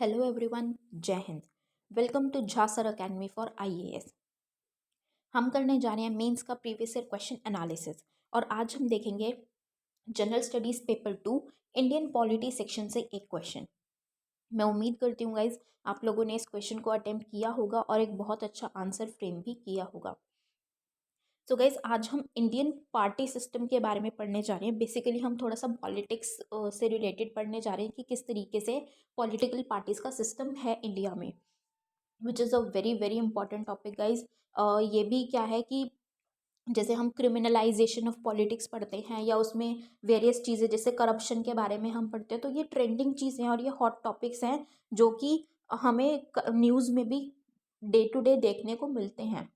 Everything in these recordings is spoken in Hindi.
हेलो एवरीवन, जय Hind. Welcome to Jha sir academy for IAS. हम करने जा रहे हैं मेंस का प्रीवियस ईयर क्वेश्चन एनालिसिस और आज हम देखेंगे general studies paper 2 Indian polity section से एक क्वेश्चन। मैं उम्मीद करती हूँ गाइज आप लोगों ने इस क्वेश्चन को अटेम्प्ट किया होगा और एक बहुत अच्छा आंसर फ्रेम भी किया होगा। सो गाइज आज हम इंडियन पार्टी सिस्टम के बारे में पढ़ने जा रहे हैं। बेसिकली हम थोड़ा सा पॉलिटिक्स से रिलेटेड पढ़ने जा रहे हैं कि किस तरीके से पॉलिटिकल पार्टीज का सिस्टम है इंडिया में, which is a very very important topic guys. ये भी क्या है कि जैसे हम क्रिमिनलाइजेशन ऑफ पॉलिटिक्स पढ़ते हैं या उसमें वेरियस चीज़ें जैसे करप्शन के बारे में हम पढ़ते हैं, तो ये ट्रेंडिंग चीज़ें हैं और ये हॉट टॉपिक्स हैं जो कि हमें न्यूज़ में भी डे टू डे देखने को मिलते हैं।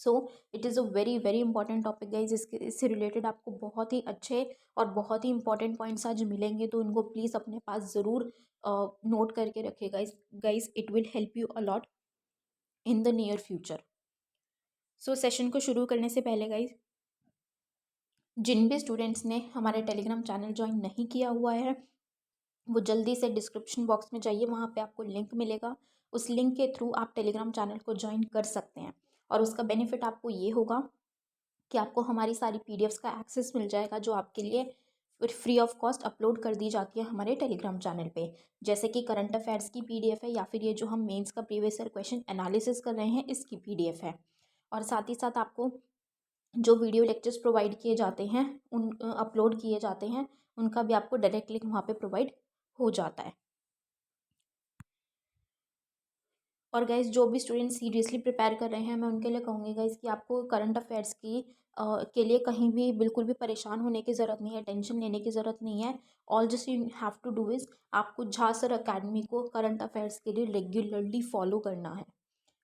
So it is a very very important topic guys. इससे रिलेटेड आपको बहुत ही अच्छे और बहुत ही इंपॉर्टेंट पॉइंट्स आज मिलेंगे, तो इनको प्लीज़ अपने पास ज़रूर नोट करके रखिएगा guys. It will help you a lot in the near future. So session को शुरू करने से पहले गाइज, जिन भी स्टूडेंट्स ने हमारे टेलीग्राम चैनल ज्वाइन नहीं किया हुआ है वो जल्दी से डिस्क्रिप्शन बॉक्स में जाइए, वहाँ पे आपको लिंक मिलेगा। उस लिंक के थ्रू आप टेलीग्राम चैनल को ज्वाइन कर सकते हैं और उसका बेनिफिट आपको ये होगा कि आपको हमारी सारी पीडीएफ्स का एक्सेस मिल जाएगा जो आपके लिए फ्री ऑफ कॉस्ट अपलोड कर दी जाती है हमारे टेलीग्राम चैनल पे। जैसे कि करंट अफेयर्स की पीडीएफ है या फिर ये जो हम मेंस का प्रीवियस ईयर क्वेश्चन एनालिसिस कर रहे हैं इसकी पीडीएफ है। और साथ ही साथ आपको जो वीडियो लेक्चर्स प्रोवाइड किए जाते हैं उन अपलोड किए जाते हैं उनका भी आपको डायरेक्ट लिंक वहाँ पे प्रोवाइड हो जाता है। और गाइज जो भी स्टूडेंट सीरियसली प्रिपेयर कर रहे हैं मैं उनके लिए कहूँगी गाइज कि आपको करंट अफेयर्स के लिए कहीं भी बिल्कुल भी परेशान होने की ज़रूरत नहीं है, टेंशन लेने की ज़रूरत नहीं है। All just you have to do is आपको झा सर अकेडमी को करंट अफेयर्स के लिए रेगुलरली फॉलो करना है।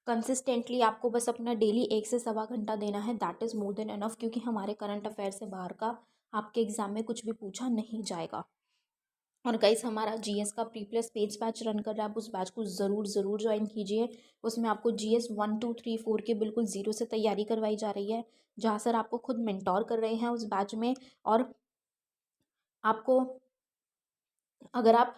कंसिस्टेंटली आपको बस अपना डेली 1 से 1.25 घंटा देना है, that is more than enough, क्योंकि हमारे करंट अफेयर से बाहर का आपके एग्जाम में कुछ भी पूछा नहीं जाएगा। और गाइस हमारा जीएस का pre plus page batch run कर रहा है, आप उस बैच को ज़रूर ज़रूर ज्वाइन कीजिए। उसमें आपको जीएस 1 2 3 4 के बिल्कुल ज़ीरो से तैयारी करवाई जा रही है, जहाँ सर आपको खुद मेंटोर कर रहे हैं उस बैच में। और आपको अगर आप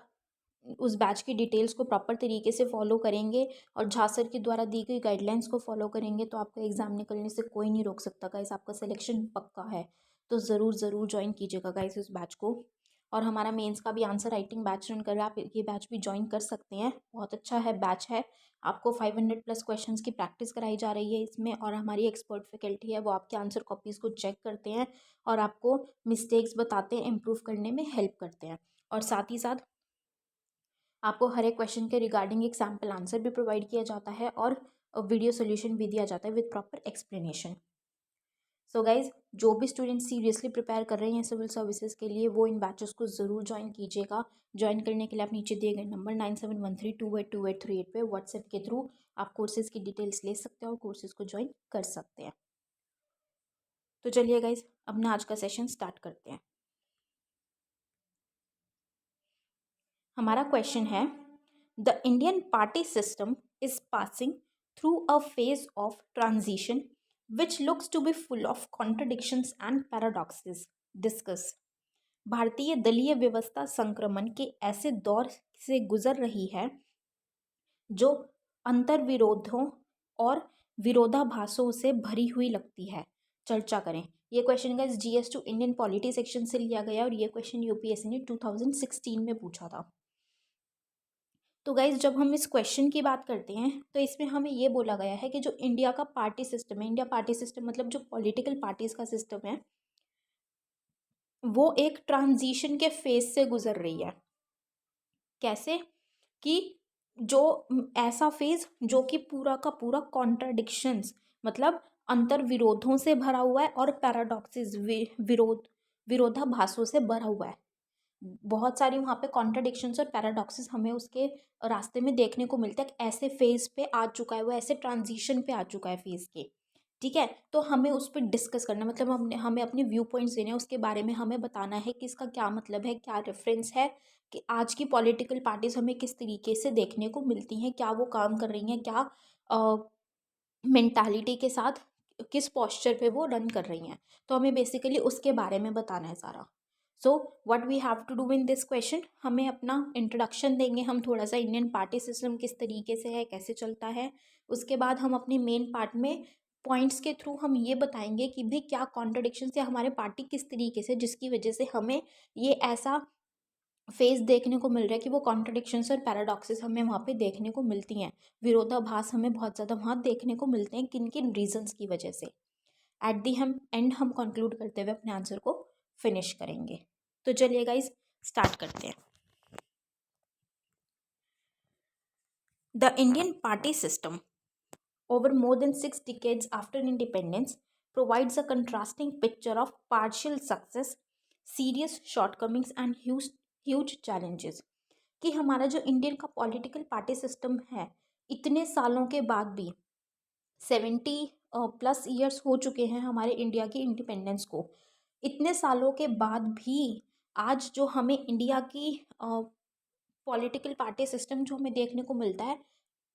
उस बैच की डिटेल्स को प्रॉपर तरीके से फॉलो करेंगे और झा सर के द्वारा दी गई गाइडलाइंस को फॉलो करेंगे तो आपका एग्ज़ाम निकलने से कोई नहीं रोक सकता गाइस, आपका सिलेक्शन पक्का है। तो ज़रूर ज़रूर ज्वाइन कीजिएगा गाइस उस बैच को। और हमारा मेंस का भी आंसर राइटिंग बैच रन कर रहा है, आप ये बैच भी ज्वाइन कर सकते हैं, बहुत अच्छा है बैच है। आपको 500+ क्वेश्चंस की प्रैक्टिस कराई जा रही है इसमें और हमारी एक्सपर्ट फैकल्टी है वो आपके आंसर कॉपीज़ को चेक करते हैं और आपको मिस्टेक्स बताते हैं, इम्प्रूव करने में हेल्प करते हैं। और साथ ही साथ आपको हर एक क्वेश्चन के रिगार्डिंग एक सैम्पल आंसर भी प्रोवाइड किया जाता है और वीडियो सोल्यूशन भी दिया जाता है with proper explanation. So guys जो भी स्टूडेंट सीरियसली प्रिपेयर कर रहे हैं सिविल सर्विसेज के लिए वो इन बैचेस को ज़रूर ज्वाइन कीजिएगा। ज्वाइन करने के लिए आप नीचे दिए गए नंबर 9713282838 पे व्हाट्सएप के थ्रू आप कोर्सेज़ की डिटेल्स ले सकते हैं और कोर्सेज़ को ज्वाइन कर सकते हैं। तो चलिए गाइज अपना आज का सेशन स्टार्ट करते हैं। हमारा क्वेश्चन है, the Indian party system is passing through a phase of transition which looks to be full of contradictions and paradoxes. Discuss. भारतीय दलीय व्यवस्था संक्रमण के ऐसे दौर से गुजर रही है जो अंतर्विरोधों और विरोधाभासों से भरी हुई लगती है। चर्चा करें। ये question guys GS two Indian polity section से लिया गया और ये क्वेश्चन यूपीएससी ने 2016 में पूछा था। तो गाइज जब हम इस क्वेश्चन की बात करते हैं तो इसमें हमें ये बोला गया है कि जो इंडिया का पार्टी सिस्टम है, इंडिया पार्टी सिस्टम मतलब जो पॉलिटिकल पार्टीज का सिस्टम है वो एक ट्रांजिशन के फेज से गुजर रही है। कैसे कि जो ऐसा फेज जो कि पूरा का पूरा कॉन्ट्राडिक्शंस मतलब अंतर विरोधों से भरा हुआ है और पैराडॉक्सिस विरोधाभासों से भरा हुआ है। बहुत सारी वहाँ पे कॉन्ट्रडिक्शंस और पैराडॉक्सेस हमें उसके रास्ते में देखने को मिलता है। ऐसे फेज पे आ चुका है वो, ऐसे ट्रांजिशन पे आ चुका है फेज के। ठीक है, तो हमें उस पर डिस्कस करना मतलब हमें अपने व्यू पॉइंट्स देने हैं, उसके बारे में हमें बताना है कि इसका क्या मतलब है, क्या रेफरेंस है, कि आज की पॉलिटिकल पार्टीज हमें किस तरीके से देखने को मिलती हैं, क्या वो काम कर रही हैं, क्या मेंटालिटी के साथ किस पोस्चर पे वो रन कर रही हैं। तो हमें बेसिकली उसके बारे में बताना है सारा। So what we have to do in this question, हमें अपना इंट्रोडक्शन देंगे, हम थोड़ा सा इंडियन पार्टी सिस्टम किस तरीके से है, कैसे चलता है। उसके बाद हम अपने मेन पार्ट में पॉइंट्स के थ्रू हम ये बताएंगे कि भाई क्या कॉन्ट्रडिक्शन या हमारे पार्टी किस तरीके से, जिसकी वजह से हमें ये ऐसा फेस देखने को मिल रहा है कि वो कॉन्ट्रडिक्शंस और पैराडॉक्सेस हमें वहाँ पे देखने को मिलती हैं, विरोधाभास हमें बहुत ज़्यादा वहाँ देखने को मिलते हैं, किन किन रीजंस की वजह से। एट दी हम एंड हम कंक्लूड करते हुए अपने आंसर को फिनिश करेंगे। तो चलिए गाइज स्टार्ट करते हैं। The Indian party system over more than 6 decades after independence provides a contrasting picture of partial success, serious shortcomings and huge challenges। कि हमारा जो इंडियन का पॉलिटिकल पार्टी सिस्टम है, इतने सालों के बाद भी 70+ ईयर्स हो चुके हैं हमारे इंडिया की इंडिपेंडेंस को, इतने सालों के बाद भी आज जो हमें इंडिया की पॉलिटिकल पार्टी सिस्टम जो हमें देखने को मिलता है,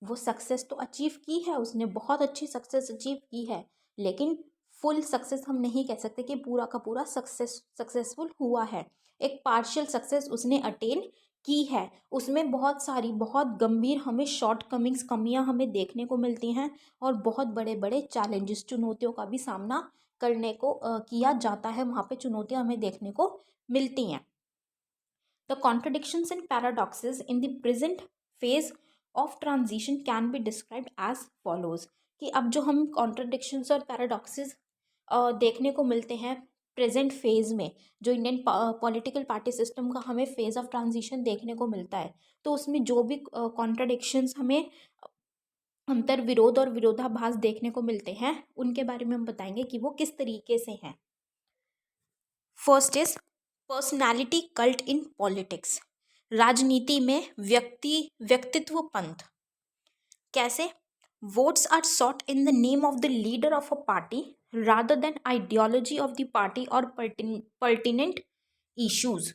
वो सक्सेस तो अचीव की है उसने, बहुत अच्छी सक्सेस अचीव की है, लेकिन फुल सक्सेस हम नहीं कह सकते कि पूरा का पूरा सक्सेसफुल हुआ है। एक पार्शियल सक्सेस उसने अटेन की है, उसमें बहुत सारी बहुत गंभीर हमें शॉर्ट कमिंग्स कमियां हमें देखने को मिलती हैं, और बहुत बड़े बड़े चैलेंजेस चुनौतियों का भी सामना करने को किया जाता है, वहाँ पे चुनौतियाँ हमें देखने को मिलती हैं। The contradictions and paradoxes in the present phase of transition can be described as follows। कि अब जो हम कॉन्ट्रडिक्शंस और पैराडॉक्सेस देखने को मिलते हैं प्रेजेंट फेज में, जो इंडियन पॉलिटिकल पार्टी सिस्टम का हमें फेज ऑफ ट्रांजिशन देखने को मिलता है, तो उसमें जो भी कॉन्ट्रडिक्शंस हमें अंतर विरोध और विरोधाभास देखने को मिलते हैं, उनके बारे में हम बताएंगे कि वो किस तरीके से हैं। First is personality cult in politics. राजनीति में व्यक्तित्व पंथ। कैसे? Votes are sought in the name of the leader of a party rather than ideology of the party और पर्टिनेंट इश्यूज।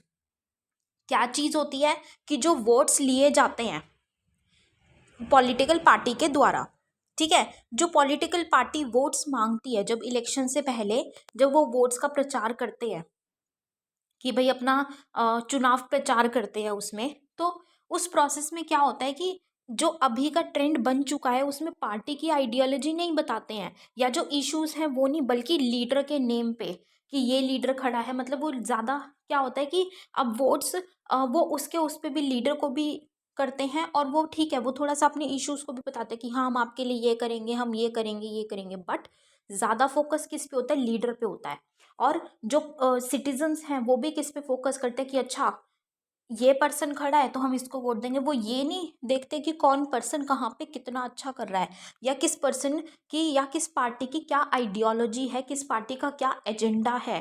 क्या चीज होती है कि जो वोट्स लिए जाते हैं पॉलिटिकल पार्टी के द्वारा, ठीक है, जो पॉलिटिकल पार्टी वोट्स मांगती है जब इलेक्शन से पहले, जब वो वोट्स का प्रचार करते हैं कि भाई अपना चुनाव प्रचार करते हैं, उसमें तो उस प्रोसेस में क्या होता है कि जो अभी का ट्रेंड बन चुका है उसमें पार्टी की आइडियोलॉजी नहीं बताते हैं या जो इश्यूज हैं वो नहीं, बल्कि लीडर के नेम पे कि ये लीडर खड़ा है, मतलब वो ज़्यादा क्या होता है कि अब वोट्स वो उसके उस पर भी लीडर को भी करते हैं, और वो ठीक है वो थोड़ा सा अपने इश्यूज को भी बताते हैं कि हाँ हम आपके लिए ये करेंगे, हम ये करेंगे, बट ज़्यादा फोकस किस पे होता है? लीडर पे होता है। और जो सिटीजन्स हैं वो भी किस पे फोकस करते हैं कि अच्छा ये पर्सन खड़ा है तो हम इसको वोट देंगे। वो ये नहीं देखते कि कौन पर्सन कहाँ पे कितना अच्छा कर रहा है, या किस पर्सन की या किस पार्टी की क्या आइडियोलॉजी है, किस पार्टी का क्या एजेंडा है।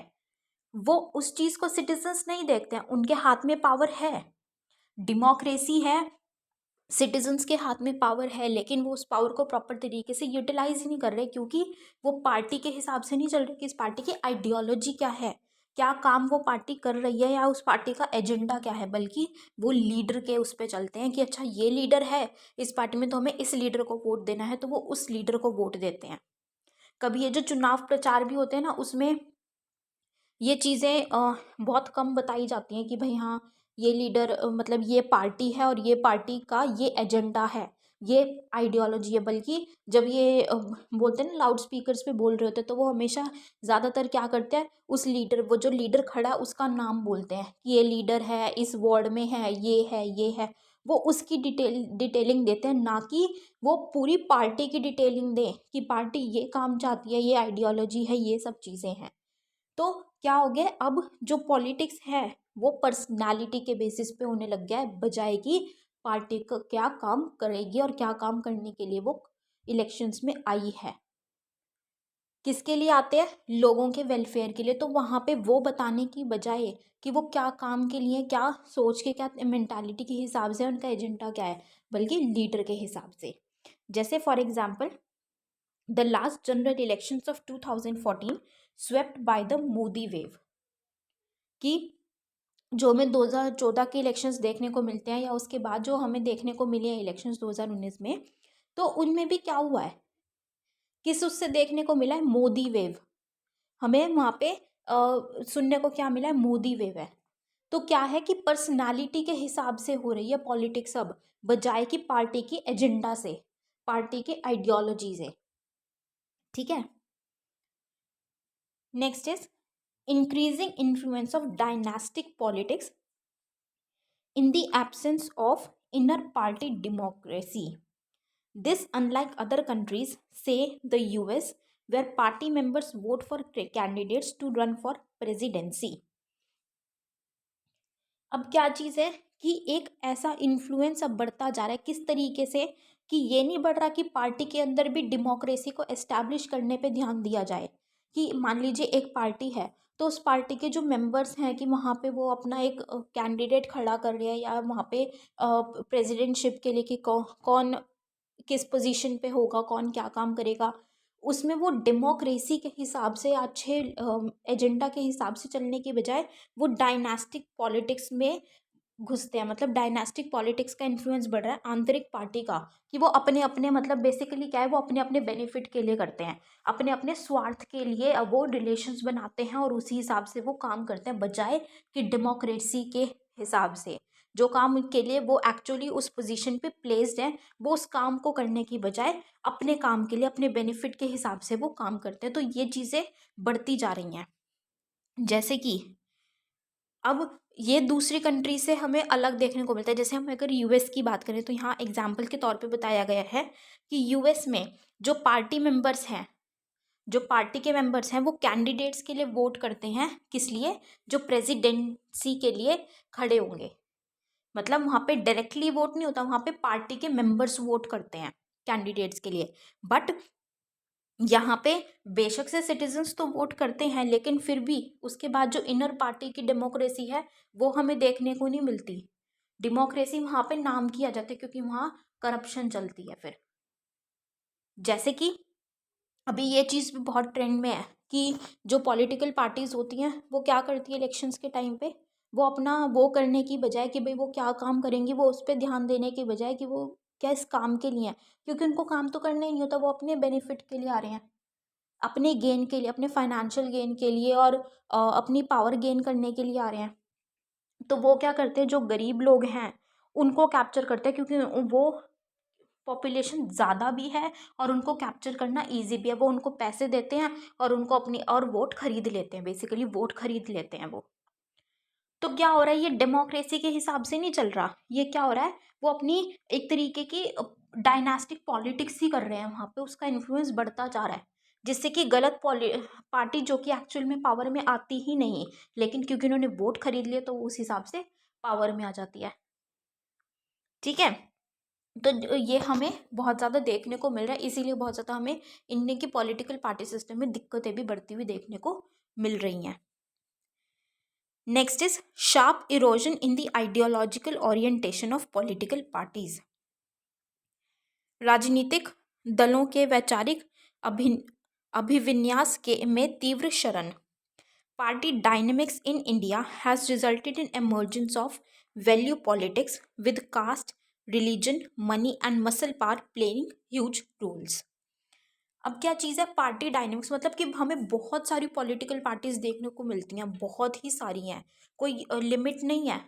वो उस चीज़ को सिटीजन्स नहीं देखते हैं। उनके हाथ में पावर है, डेमोक्रेसी है, सिटीजन्स के हाथ में पावर है, लेकिन वो उस पावर को प्रॉपर तरीके से यूटिलाइज ही नहीं कर रहे, क्योंकि वो पार्टी के हिसाब से नहीं चल रहे कि इस पार्टी की आइडियोलॉजी क्या है, क्या काम वो पार्टी कर रही है, या उस पार्टी का एजेंडा क्या है, बल्कि वो लीडर के उस पर चलते हैं कि अच्छा ये लीडर है इस पार्टी में तो हमें इस लीडर को वोट देना है, तो वो उस लीडर को वोट देते हैं। कभी ये जो चुनाव प्रचार भी होते हैं ना, उसमें ये चीज़ें बहुत कम बताई जाती हैं कि भाई हाँ ये लीडर मतलब ये पार्टी है और ये पार्टी का ये एजेंडा है, ये आइडियोलॉजी है, बल्कि जब ये बोलते हैं ना लाउड स्पीकर्स पे बोल रहे होते हैं, तो वो हमेशा ज़्यादातर क्या करते हैं, उस लीडर वो जो लीडर खड़ा है उसका नाम बोलते हैं कि ये लीडर है, इस वार्ड में है, ये है। वो उसकी डिटेलिंग देते हैं, ना कि वो पूरी पार्टी की डिटेलिंग दें कि पार्टी ये काम चाहती है, ये आइडियोलॉजी है, ये सब चीज़ें हैं। तो क्या हो गया, अब जो पॉलिटिक्स है वो पर्सनालिटी के बेसिस पे होने लग गया है, बजाय कि पार्टी का क्या काम करेगी और क्या काम करने के लिए वो इलेक्शंस में आई है। किसके लिए आते हैं? लोगों के वेलफेयर के लिए। तो वहाँ पे वो बताने की बजाय कि वो क्या काम के लिए, क्या सोच के, क्या मेंटालिटी के हिसाब से उनका एजेंडा क्या है, बल्कि लीडर के हिसाब से। जैसे for example the last general elections of 2014 swept by the Modi wave. कि जो हमें 2014 के इलेक्शंस देखने को मिलते हैं, या उसके बाद जो हमें देखने को मिले हैं इलेक्शंस 2019 में, तो उनमें भी क्या हुआ है, किस उससे देखने को मिला है? मोदी वेव। हमें वहाँ पे सुनने को क्या मिला है? मोदी वेव है। तो क्या है कि पर्सनालिटी के हिसाब से हो रही है पॉलिटिक्स अब, बजाय कि पार्टी की एजेंडा से, पार्टी के आइडियोलॉजी से। ठीक है। Next is increasing influence of dynastic politics in the absence of inner party democracy. This, unlike other countries, say the US, where party members vote for candidates to run for presidency. अब क्या चीज़ है कि एक ऐसा इन्फ्लुएंस अब बढ़ता जा रहा है, किस तरीके से कि ये नहीं बढ़ रहा कि पार्टी के अंदर भी डेमोक्रेसी को एस्टैब्लिश करने पे ध्यान दिया जाए, कि मान लीजिए एक पार्टी है तो उस पार्टी के जो मेंबर्स हैं कि वहाँ पे वो अपना एक कैंडिडेट खड़ा कर रहे हैं, या वहाँ पे प्रेसिडेंटशिप के लिए कि कौन किस पोजीशन पे होगा, कौन क्या काम करेगा, उसमें वो डेमोक्रेसी के हिसाब से, अच्छे एजेंडा के हिसाब से चलने की बजाय वो डायनास्टिक पॉलिटिक्स में घुसते हैं। मतलब डायनास्टिक पॉलिटिक्स का इन्फ्लुएंस बढ़ रहा है आंतरिक पार्टी का, कि वो अपने अपने मतलब बेसिकली क्या है, वो अपने अपने बेनिफिट के लिए करते हैं, अपने अपने स्वार्थ के लिए अब वो रिलेशंस बनाते हैं और उसी हिसाब से वो काम करते हैं, बजाय कि डेमोक्रेसी के हिसाब से जो काम के लिए वो एक्चुअली उस पोजीशन पे प्लेस्ड है, वो उस काम को करने की बजाय अपने काम के लिए, अपने बेनिफिट के हिसाब से वो काम करते हैं। तो ये चीज़ें बढ़ती जा रही हैं। जैसे कि अब ये दूसरी कंट्री से हमें अलग देखने को मिलता है। जैसे हम अगर यूएस की बात करें तो यहाँ एग्जाम्पल के तौर पे बताया गया है कि यूएस में जो पार्टी मेंबर्स हैं, जो पार्टी के मेंबर्स हैं, वो कैंडिडेट्स के लिए वोट करते हैं। किस लिए? जो प्रेसिडेंसी के लिए खड़े होंगे। मतलब वहाँ पे डायरेक्टली वोट नहीं होता, वहाँ पे पार्टी के मेंबर्स वोट करते हैं कैंडिडेट्स के लिए। बट यहाँ पे बेशक से सिटीजन्स तो वोट करते हैं, लेकिन फिर भी उसके बाद जो इनर पार्टी की डेमोक्रेसी है वो हमें देखने को नहीं मिलती। डेमोक्रेसी वहाँ पे नाम की आ जाती है, क्योंकि वहाँ करप्शन चलती है। फिर जैसे कि अभी ये चीज़ भी बहुत ट्रेंड में है कि जो पॉलिटिकल पार्टीज़ होती हैं वो क्या करती है इलेक्शंस के टाइम पे, वो अपना वो करने की बजाय कि भाई वो क्या काम करेंगी, वो उस पर ध्यान देने की बजाय कि वो क्या इस काम के लिए हैं, क्योंकि उनको काम तो करना ही नहीं होता, वो अपने बेनिफिट के लिए आ रहे हैं, अपने गेन के लिए, अपने फाइनेंशियल गेन के लिए और अपनी पावर गेन करने के लिए आ रहे हैं। तो वो क्या करते हैं, जो गरीब लोग हैं उनको कैप्चर करते हैं, क्योंकि वो पॉपुलेशन ज़्यादा भी है और उनको कैप्चर करना इजी भी है। वो उनको पैसे देते हैं और उनको अपनी और वोट खरीद लेते हैं, बेसिकली वोट खरीद लेते हैं वो। तो क्या हो रहा है, ये डेमोक्रेसी के हिसाब से नहीं चल रहा, ये क्या हो रहा है, वो अपनी एक तरीके की डायनास्टिक पॉलिटिक्स ही कर रहे हैं वहाँ पे, उसका इन्फ्लुएंस बढ़ता जा रहा है, जिससे कि गलत पार्टी जो कि एक्चुअल में पावर में आती ही नहीं, लेकिन क्योंकि उन्होंने वोट खरीद लिए तो उस हिसाब से पावर में आ जाती है। ठीक है। तो ये हमें बहुत ज़्यादा देखने को मिल रहा है, इसीलिए बहुत ज़्यादा हमें इंडिया की पॉलिटिकल पार्टी सिस्टम में दिक्कतें भी बढ़ती हुई देखने को मिल रही हैं। Next is sharp erosion in the ideological orientation of political parties. राजनीतिक दलों के वैचारिक अभिविन्यास के में तीव्र क्षरण। Party dynamics in India has resulted in emergence of value politics with caste, religion, money and muscle power playing huge roles. अब क्या चीज़ है पार्टी डायनेमिक्स, मतलब कि हमें बहुत सारी पॉलिटिकल पार्टीज देखने को मिलती हैं, बहुत ही सारी हैं, कोई लिमिट नहीं है।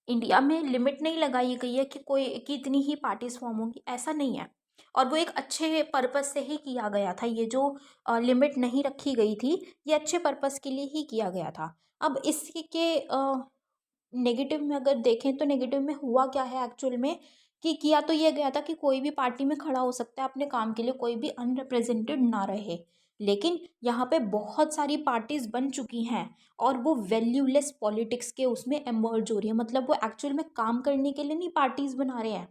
इंडिया में लिमिट नहीं लगाई गई है कि कोई कि इतनी ही पार्टीज फॉर्म होंगी, ऐसा नहीं है। और वो एक अच्छे पर्पस से ही किया गया था, ये जो लिमिट नहीं रखी गई थी, ये अच्छे पर्पस के लिए ही किया गया था। अब इसके नेगेटिव में अगर देखें तो नेगेटिव में हुआ क्या है एक्चुअल में, कि किया तो ये गया था कि कोई भी पार्टी में खड़ा हो सकता है अपने काम के लिए, कोई भी अनरिप्रेजेंटेड ना रहे। लेकिन यहाँ पे बहुत सारी पार्टीज बन चुकी हैं और वो वैल्यूलेस पॉलिटिक्स के उसमें एमर्ज हो रही है, मतलब वो एक्चुअल में काम करने के लिए नहीं पार्टीज बना रहे हैं।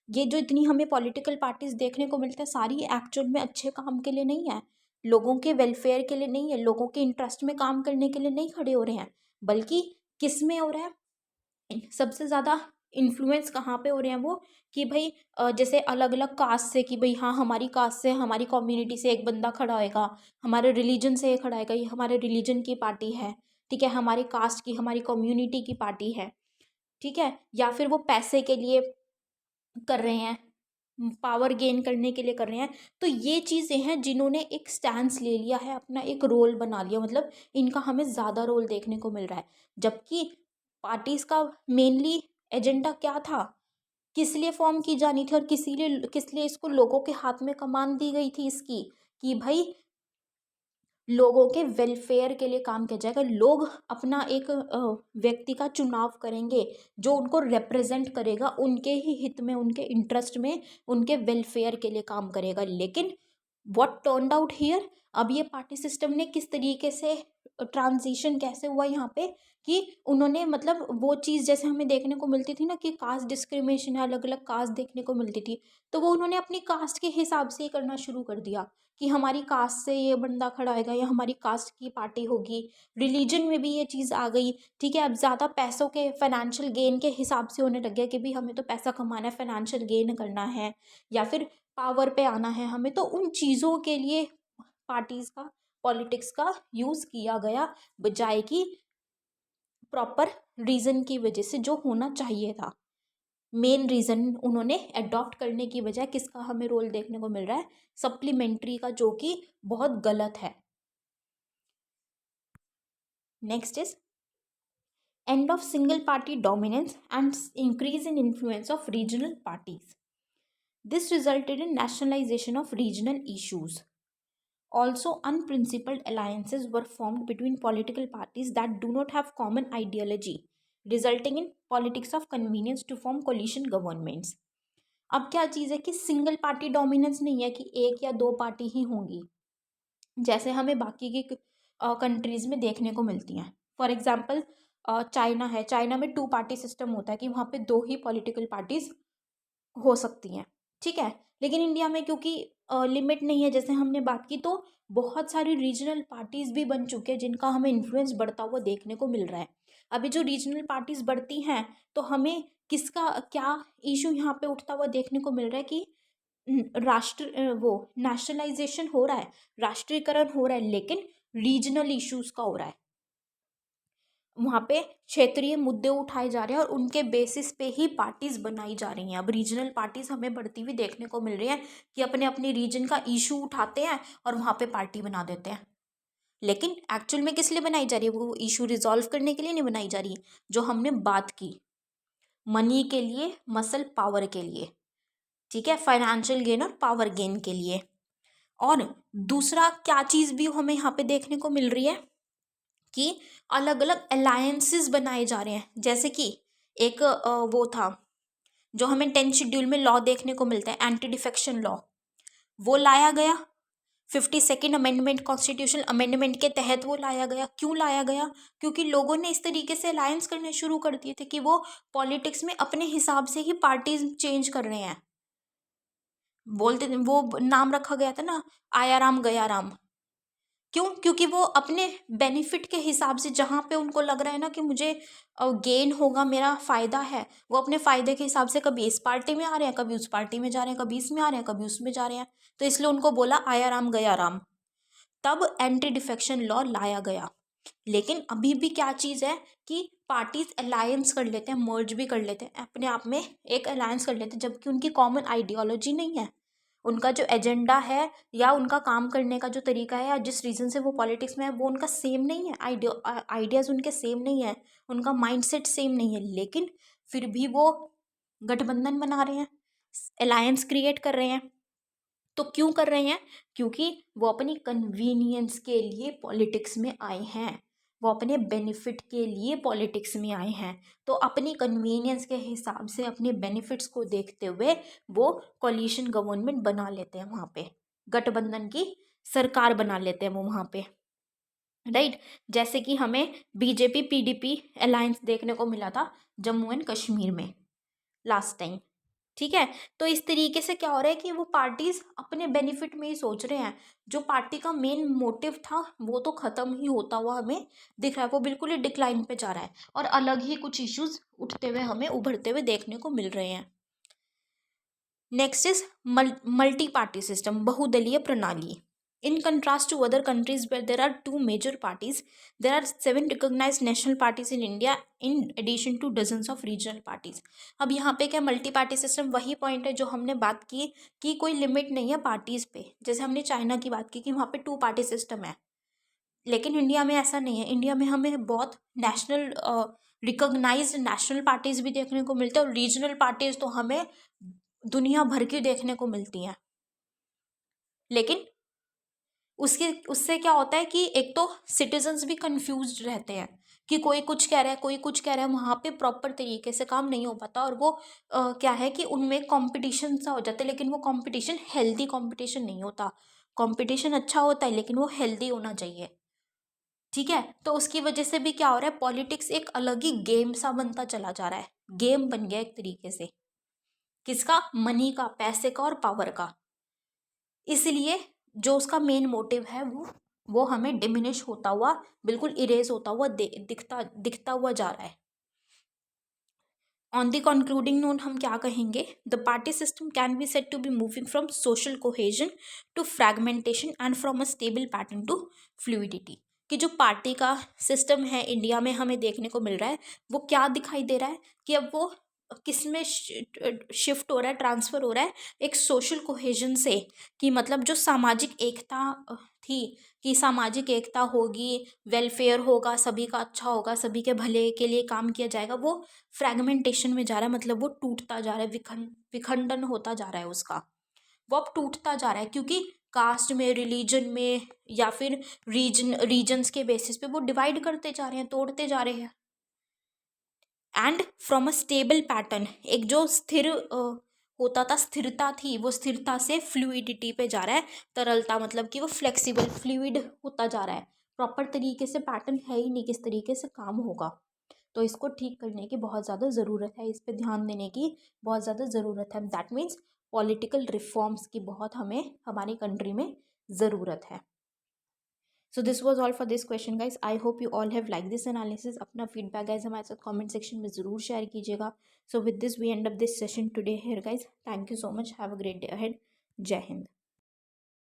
ये जो इतनी हमें पॉलिटिकल पार्टीज देखने को मिलते हैं, सारी एक्चुअल में अच्छे काम के लिए नहीं है, लोगों के वेलफेयर के लिए नहीं है, लोगों के इंटरेस्ट में काम करने के लिए नहीं खड़े हो रहे हैं, बल्कि किस में हो रहा है, सबसे ज़्यादा इन्फ्लुएंस कहाँ पे हो रहे हैं वो, कि भाई जैसे अलग अलग कास्ट से, कि भाई हाँ हमारी कास्ट से, हमारी कम्युनिटी से एक बंदा खड़ा होएगा, हमारे रिलीजन से खड़ा होएगा, ये हमारे रिलीजन की पार्टी है, ठीक है, हमारी कास्ट की, हमारी कम्युनिटी की पार्टी है, ठीक है, या फिर वो पैसे के लिए कर रहे हैं, पावर गेन करने के लिए कर रहे हैं। तो ये चीज़ें हैं जिन्होंने एक स्टैंस ले लिया है, अपना एक रोल बना लिया, मतलब इनका हमें ज़्यादा रोल देखने को मिल रहा है। जबकि पार्टीज का मेनली एजेंडा क्या था, किस लिए फॉर्म की जानी थी और किस लिए इसको लोगों के हाथ में कमान दी गई थी इसकी, कि भाई लोगों के वेलफेयर के लिए काम किया जाएगा। लोग अपना एक व्यक्ति का चुनाव करेंगे जो उनको रिप्रेजेंट करेगा, उनके ही हित में, उनके इंटरेस्ट में, उनके वेलफेयर के लिए काम करेगा। लेकिन व्हाट टर्न्ड आउट हियर, अब ये पार्टी सिस्टम ने किस तरीके से ट्रांजिशन कैसे हुआ यहाँ पे, कि उन्होंने मतलब वो चीज़ जैसे हमें देखने को मिलती थी ना कि कास्ट डिस्क्रिमिनेशन है, अलग अलग कास्ट देखने को मिलती थी, तो वो उन्होंने अपनी कास्ट के हिसाब से ही करना शुरू कर दिया कि हमारी कास्ट से ये बंदा खड़ा होएगा या हमारी कास्ट की पार्टी होगी। रिलीजन में भी ये चीज़ आ गई, ठीक है। अब ज़्यादा पैसों के फाइनेंशियल गेन के हिसाब से होने लग गया कि भाई हमें तो पैसा कमाना है, फाइनेंशियल गेन करना है, या फिर पावर पे आना है हमें, तो उन चीज़ों के लिए पार्टीज़ का, पॉलिटिक्स का यूज़ किया गया, बजाय कि प्रॉपर रीज़न की वजह से जो होना चाहिए था। मेन रीज़न उन्होंने अडॉप्ट करने की बजाय किसका हमें रोल देखने को मिल रहा है, सप्लीमेंट्री का, जो कि बहुत गलत है। Next is end of single party dominance and increase in influence of regional parties. This resulted in nationalisation of regional issues. Also, unprincipled alliances were formed between political parties that do not have common ideology, resulting in politics of convenience to form coalition governments. अब क्या चीज़ है कि सिंगल पार्टी डोमिनेंस नहीं है कि एक या दो पार्टी ही होंगी, जैसे हमें बाकी की कंट्रीज़ में देखने को मिलती हैं। फॉर एग्जांपल चाइना है, चाइना में टू पार्टी सिस्टम होता है कि वहाँ पे दो ही पॉलिटिकल पार्टीज हो सकती हैं, ठीक है। लेकिन इंडिया में क्योंकि लिमिट नहीं है, जैसे हमने बात की, तो बहुत सारी रीजनल पार्टीज भी बन चुके हैं जिनका हमें इन्फ्लुएंस बढ़ता हुआ देखने को मिल रहा है। अभी जो रीजनल पार्टीज बढ़ती हैं तो हमें किसका क्या इशू यहाँ पे उठता हुआ देखने को मिल रहा है कि वो नेशनलाइजेशन हो रहा है, राष्ट्रीयकरण हो रहा है, लेकिन रीजनल इश्यूज का हो रहा है। वहाँ पे क्षेत्रीय मुद्दे उठाए जा रहे हैं और उनके बेसिस पे ही पार्टीज बनाई जा रही हैं। अब रीजनल पार्टीज हमें बढ़ती हुई देखने को मिल रही है कि अपने अपने रीजन का इशू उठाते हैं और वहाँ पे पार्टी बना देते हैं। लेकिन एक्चुअल में किस लिए बनाई जा रही है, वो इशू रिजॉल्व करने के लिए नहीं बनाई जा रही, जो हमने बात की, मनी के लिए, मसल पावर के लिए, ठीक है, फाइनेंशियल गेन और पावर गेन के लिए। और दूसरा क्या चीज़ भी हमें यहाँ पे देखने को मिल रही है कि अलग अलग अलायंसेस बनाए जा रहे हैं। जैसे कि एक वो था जो हमें 10th शेड्यूल में लॉ देखने को मिलता है, एंटी डिफेक्शन लॉ, वो लाया गया 52nd अमेंडमेंट, कॉन्स्टिट्यूशनल अमेंडमेंट के तहत वो लाया गया। क्यों लाया गया? क्योंकि लोगों ने इस तरीके से अलायंस करने शुरू कर दिए थे कि वो पॉलिटिक्स में अपने हिसाब से ही पार्टीज चेंज कर रहे हैं। बोलते वो नाम रखा गया था ना, आया राम गया राम। क्यों? क्योंकि वो अपने बेनिफिट के हिसाब से, जहाँ पे उनको लग रहा है ना कि मुझे गेन होगा, मेरा फ़ायदा है, वो अपने फ़ायदे के हिसाब से कभी इस पार्टी में आ रहे हैं, कभी उस पार्टी में जा रहे हैं, कभी इसमें आ रहे हैं, कभी उसमें जा रहे हैं। तो इसलिए उनको बोला आया राम गया राम। तब एंटी डिफेक्शन लॉ लाया गया। लेकिन अभी भी क्या चीज़ है कि पार्टीज अलायंस कर लेते हैं, मर्ज भी कर लेते हैं, अपने आप में एक अलायंस कर लेते हैं, जबकि उनकी कॉमन आइडियोलॉजी नहीं है। उनका जो एजेंडा है या उनका काम करने का जो तरीका है या जिस रीज़न से वो पॉलिटिक्स में है, वो उनका सेम नहीं है, आइडियाज़ उनके सेम नहीं है, उनका माइंडसेट सेम नहीं है। लेकिन फिर भी वो गठबंधन बना रहे हैं, अलायंस क्रिएट कर रहे हैं। तो क्यों कर रहे हैं? क्योंकि वो अपनी कन्वीनियंस के लिए पॉलिटिक्स में आए हैं, वो अपने बेनिफिट के लिए पॉलिटिक्स में आए हैं। तो अपनी कन्वीनियंस के हिसाब से, अपने बेनिफिट्स को देखते हुए वो कोलिशन गवर्नमेंट बना लेते हैं, वहाँ पे गठबंधन की सरकार बना लेते हैं वो वहाँ पे, राइट। जैसे कि हमें बीजेपी पीडीपी अलायंस देखने को मिला था जम्मू एंड कश्मीर में लास्ट टाइम, ठीक है। तो इस तरीके से क्या हो रहा है कि वो पार्टीज अपने बेनिफिट में ही सोच रहे हैं। जो पार्टी का मेन मोटिव था वो तो खत्म ही होता हुआ हमें दिख रहा है, वो बिल्कुल ही डिक्लाइन पे जा रहा है और अलग ही कुछ इश्यूज उठते हुए हमें उभरते हुए देखने को मिल रहे हैं। Next is multi party system, बहुदलीय प्रणाली। In contrast to other countries where there are two major parties, there are 7 recognized national parties in India in addition to dozens of regional parties. अब यहाँ पे क्या मल्टी पार्टी सिस्टम, वही पॉइंट है जो हमने बात की कि कोई लिमिट नहीं है पार्टीज पे। जैसे हमने चाइना की बात की कि वहाँ पे 2 पार्टी सिस्टम है, लेकिन इंडिया में ऐसा नहीं है। इंडिया में हमें बहुत नेशनल रिकॉग्नाइज्ड नेशनल पार्टीज भी देखने को मिलते हैं और रीजनल पार्टीज तो हमें दुनिया भर की देखने को मिलती हैं। लेकिन उससे क्या होता है कि एक तो सिटीजन्स भी कंफ्यूज्ड रहते हैं कि कोई कुछ कह रहा है, कोई कुछ कह रहा है, वहाँ पे प्रॉपर तरीके से काम नहीं हो पाता और वो क्या है कि उनमें कंपटीशन सा हो जाता है, लेकिन वो कंपटीशन हेल्दी कंपटीशन नहीं होता। कंपटीशन अच्छा होता है लेकिन वो हेल्दी होना चाहिए, ठीक है। तो उसकी वजह से भी क्या हो रहा है, पॉलिटिक्स एक अलग ही गेम सा बनता चला जा रहा है, गेम बन गया एक तरीके से, किसका, मनी का, पैसे का और पावर का। इसलिए जो उसका मेन मोटिव है वो हमें डिमिनिश होता हुआ, बिल्कुल इरेज होता हुआ दिखता दिखता हुआ जा रहा है। ऑन द कंक्लूडिंग नोट हम क्या कहेंगे, the party system can be said to be moving from social cohesion to fragmentation and from a stable pattern to fluidity. कि जो पार्टी का सिस्टम है इंडिया में हमें देखने को मिल रहा है, वो क्या दिखाई दे रहा है कि अब वो किस में शिफ्ट हो रहा है, ट्रांसफर हो रहा है, एक सोशल कोहेजन से, कि मतलब जो सामाजिक एकता थी, कि सामाजिक एकता होगी, वेलफेयर होगा, सभी का अच्छा होगा, सभी के भले के लिए काम किया जाएगा, वो फ्रैगमेंटेशन में जा रहा है, मतलब वो टूटता जा रहा है, विखंडन होता जा रहा है उसका, वो अब टूटता जा रहा है, क्योंकि कास्ट में, रिलीजन में या फिर रीजन्स के बेसिस पे वो डिवाइड करते जा रहे हैं, तोड़ते जा रहे हैं। And from a stable pattern, एक जो स्थिर होता था, स्थिरता थी, वो स्थिरता से फ्लूइडिटी पे जा रहा है, तरलता, मतलब कि वो फ्लेक्सिबल फ्लूइड होता जा रहा है, प्रॉपर तरीके से पैटर्न है ही नहीं किस तरीके से काम होगा। तो इसको ठीक करने की बहुत ज़्यादा ज़रूरत है, इस पर ध्यान देने की बहुत ज़्यादा ज़रूरत है। दैट मीन्स पॉलिटिकल रिफॉर्म्स की बहुत हमें हमारी कंट्री में ज़रूरत है। So this was all for this question guys. I hope you all have like this analysis. अपना फीडबैक गाइज हमारे साथ कमेंट सेक्शन में ज़रूर शेयर कीजिएगा। So with this we end up this session today here guys. Thank you so much, have a great day ahead. जय हिंद।